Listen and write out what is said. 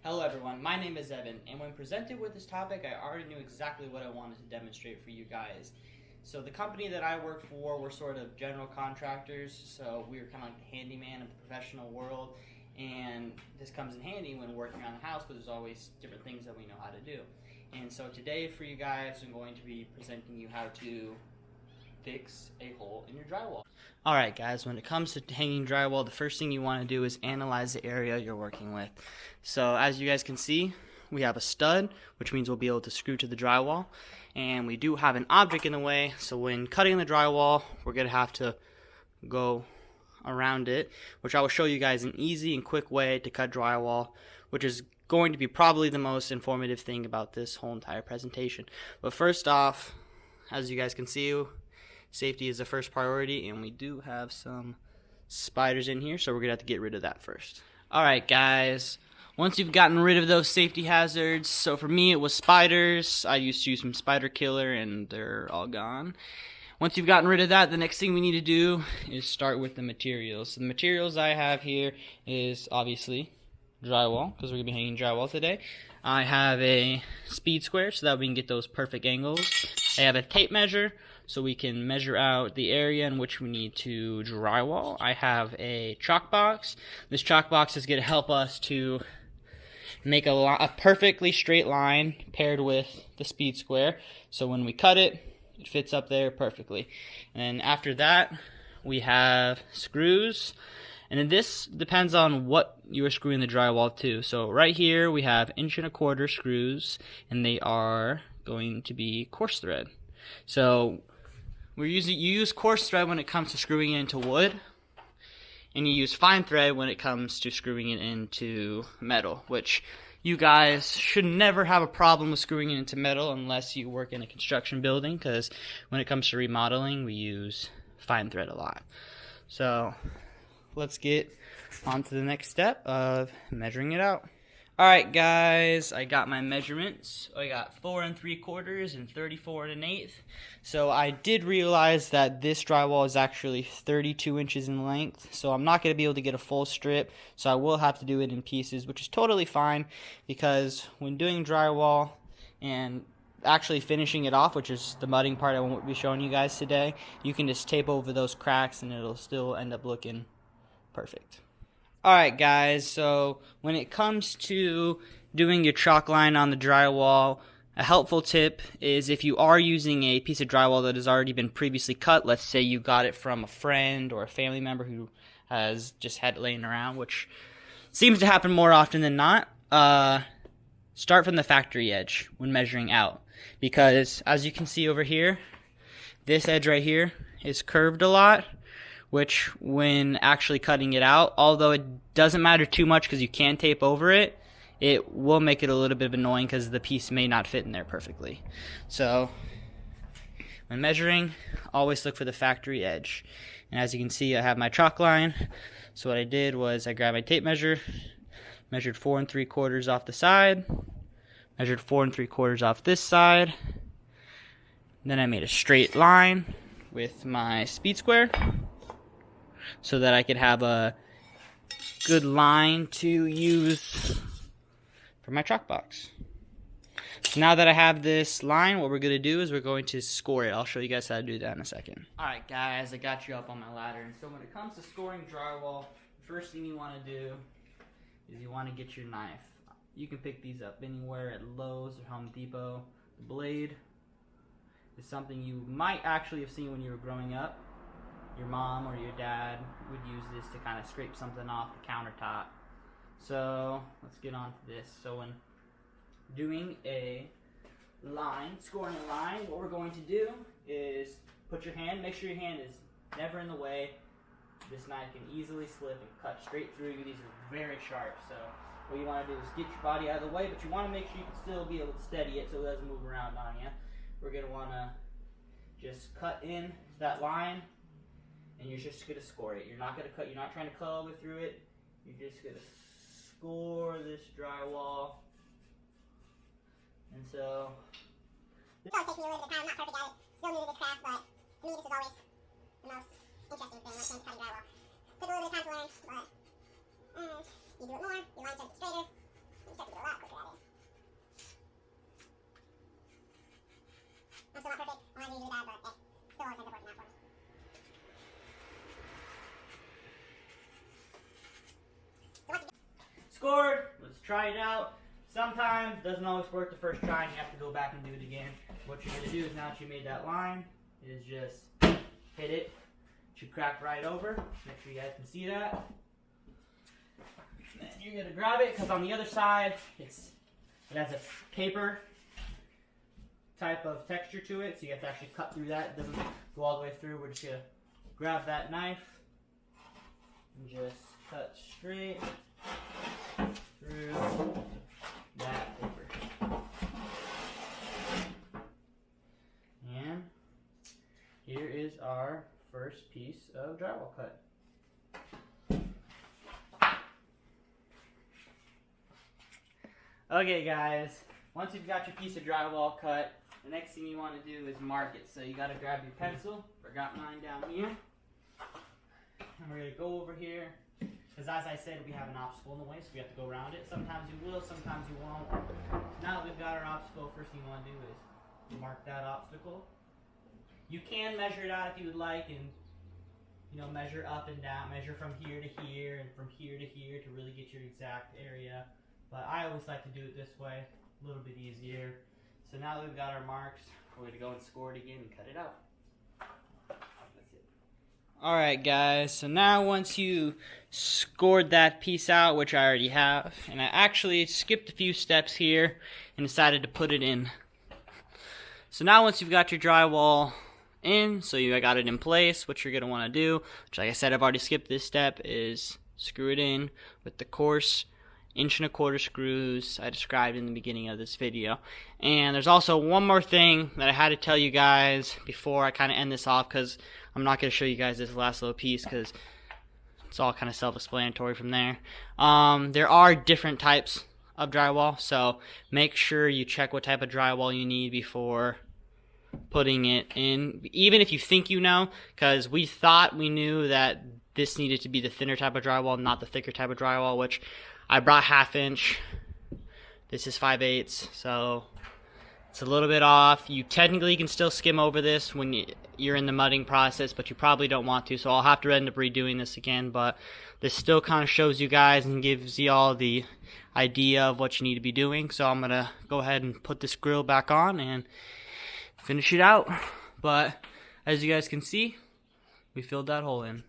Hello everyone, my name is Evan, and when presented with this topic, I already knew exactly what I wanted to demonstrate for you guys. So the company that I work for, we're sort of general contractors, so we're kind of like the handyman of the professional world, and this comes in handy when working on the house because there's always different things that we know how to do. And so today for you guys, I'm going to be presenting you how to fix a hole in your drywall. Alright guys, when it comes to hanging drywall, the first thing you want to do is analyze the area you're working with. So as you guys can see, we have a stud, which means we'll be able to screw to the drywall. And we do have an object in the way, so when cutting the drywall, we're going to have to go around it, which I will show you guys an easy and quick way to cut drywall, which is going to be probably the most informative thing about this whole entire presentation. But first off, as you guys can see, safety is the first priority, and we do have some spiders in here, so we're gonna have to get rid of that first. Alright guys, once you've gotten rid of those safety hazards, so for me it was spiders. I used to use some spider killer and they're all gone. Once you've gotten rid of that, the next thing we need to do is start with the materials. So the materials I have here is obviously drywall, because we're gonna be hanging drywall today. I have a speed square so that we can get those perfect angles. I have a tape measure so we can measure out the area in which we need to drywall. I have a chalk box. This chalk box is going to help us to make a perfectly straight line paired with the speed square. So when we cut it, it fits up there perfectly. And then after that, we have screws. And then this depends on what you are screwing the drywall to. So right here we have 1¼ inch screws, and they are going to be coarse thread. So you use coarse thread when it comes to screwing it into wood, and you use fine thread when it comes to screwing it into metal, which you guys should never have a problem with screwing it into metal unless you work in a construction building, because when it comes to remodeling, we use fine thread a lot. So let's get on to the next step of measuring it out. Alright guys, I got my measurements. I got 4 3/4 and 34 1/8. So I did realize that this drywall is actually 32 inches in length, so I'm not going to be able to get a full strip, so I will have to do it in pieces, which is totally fine, because when doing drywall and actually finishing it off, which is the mudding part I won't be showing you guys today, you can just tape over those cracks and it'll still end up looking perfect. Alright guys, so when it comes to doing your chalk line on the drywall, a helpful tip is if you are using a piece of drywall that has already been previously cut, let's say you got it from a friend or a family member who has just had it laying around, which seems to happen more often than not, start from the factory edge when measuring out. Because as you can see over here, this edge right here is curved a lot, which when actually cutting it out, although it doesn't matter too much because you can tape over it, it will make it a little bit annoying because the piece may not fit in there perfectly. So when measuring, always look for the factory edge. And as you can see, I have my chalk line. So what I did was I grabbed my tape measure, measured 4 3/4 off the side, measured 4 3/4 off this side. Then I made a straight line with my speed square, so that I could have a good line to use for my chalk box. So now that I have this line, what we're going to do is we're going to score it. I'll show you guys how to do that in a second. Alright guys, I got you up on my ladder. And so when it comes to scoring drywall, the first thing you want to do is you want to get your knife. You can pick these up anywhere at Lowe's or Home Depot. The blade is something you might actually have seen when you were growing up. Your mom or your dad would use this to kind of scrape something off the countertop. So let's get on to this. So when doing a line, scoring a line, what we're going to do is put your hand, make sure your hand is never in the way. This knife can easily slip and cut straight through you. These are very sharp, so what you want to do is get your body out of the way, but you want to make sure you can still be able to steady it so it doesn't move around on you. We're going to want to just cut in that line, and you're just going to score it. You're not going to cut, you're not trying to cut all the way through it. You're just going to score this drywall. And so It's always taking me a little bit of time. I'm not perfect at it. Still new to this craft, but to me this is always the most interesting thing when it comes to cutting drywall. Took a little bit of time to learn, but as you do it more, your line starts to get straighter, and you start to get scored. Let's try it out. Sometimes it doesn't always work the first try and you have to go back and do it again. What you're going to do is now that you made that line is just hit it. It should crack right over. Make sure you guys can see that. And then you're going to grab it because on the other side it has a paper type of texture to it, so you have to actually cut through that. It doesn't go all the way through. We're just going to grab that knife and just cut straight through that paper. And here is our first piece of drywall cut. Okay guys, once you've got your piece of drywall cut, the next thing you want to do is mark it. So you got to grab your pencil. Forgot mine down here. And we're going to go over here. Because as I said, we have an obstacle in the way, so we have to go around it. Sometimes you will, sometimes you won't. Now that we've got our obstacle, first thing you want to do is mark that obstacle. You can measure it out if you would like, and measure up and down, measure from here to here and from here to here to really get your exact area. But I always like to do it this way, a little bit easier. So now that we've got our marks, we're going to go and score it again and cut it out. That's it. Alright guys, so now once you scored that piece out, which I already have, and I actually skipped a few steps here and decided to put it in. So now once you've got your drywall in, so you got it in place, what you're going to want to do, which like I said I've already skipped this step, is screw it in with the coarse 1 1/4 screws I described in the beginning of this video. And there's also one more thing that I had to tell you guys before I kind of end this off, because I'm not going to show you guys this last little piece because it's all kind of self-explanatory from there. There are different types of drywall, so make sure you check what type of drywall you need before putting it in, even if you think you know, because we thought we knew that this needed to be the thinner type of drywall, not the thicker type of drywall, which I brought 1/2 inch. This is 5/8, so it's a little bit off. You technically can still skim over this when you're in the mudding process, but you probably don't want to, so I'll have to end up redoing this again. But this still kind of shows you guys and gives you all the idea of what you need to be doing. So I'm going to go ahead and put this grill back on and finish it out. But as you guys can see, we filled that hole in.